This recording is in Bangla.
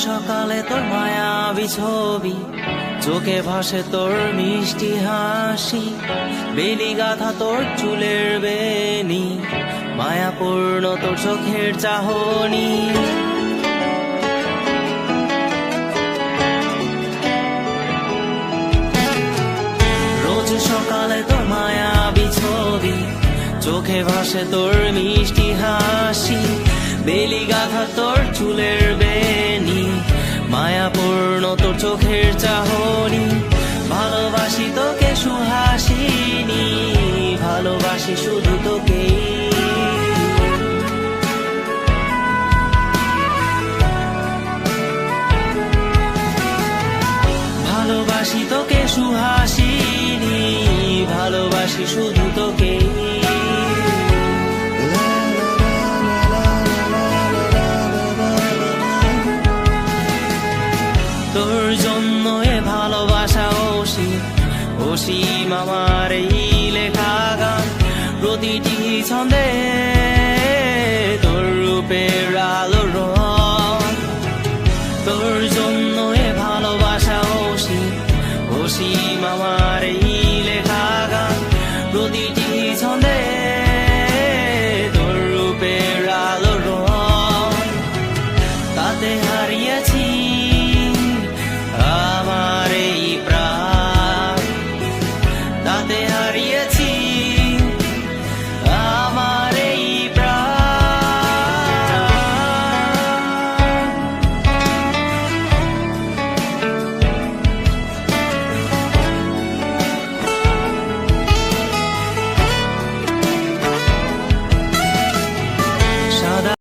সকালে তোর মায়াবী ছবি, চোখে ভাসে তোর মিষ্টি হাসি, বেলি গাথা তোর চুলের বেনি, মায়াপূর্ণ তোর চোখের চাহনি। রোজ সকালে তোর মায়াবী ছবি, চোখে ভাসে তোর মিষ্টি হাসি, বেলি গাথা তোর চুলের বেনি, মায়াপূর্ণ তোর চোখের চাহনি। ভালোবাসি তোকে সুহাসিনী, ভালোবাসি শুধু তোকে। ভালোবাসি তোকে সুহাসিনী, ভালোবাসি শুধু তোকে। তোর জন্য এ ভালোবাসা অসীম, অসীম আমার এই লেখা গান, প্রতিটি ছন্দে তোর রূপের আলো রং। তোর জন্য এ ভালোবাসা অসীম, অসীম আমার এই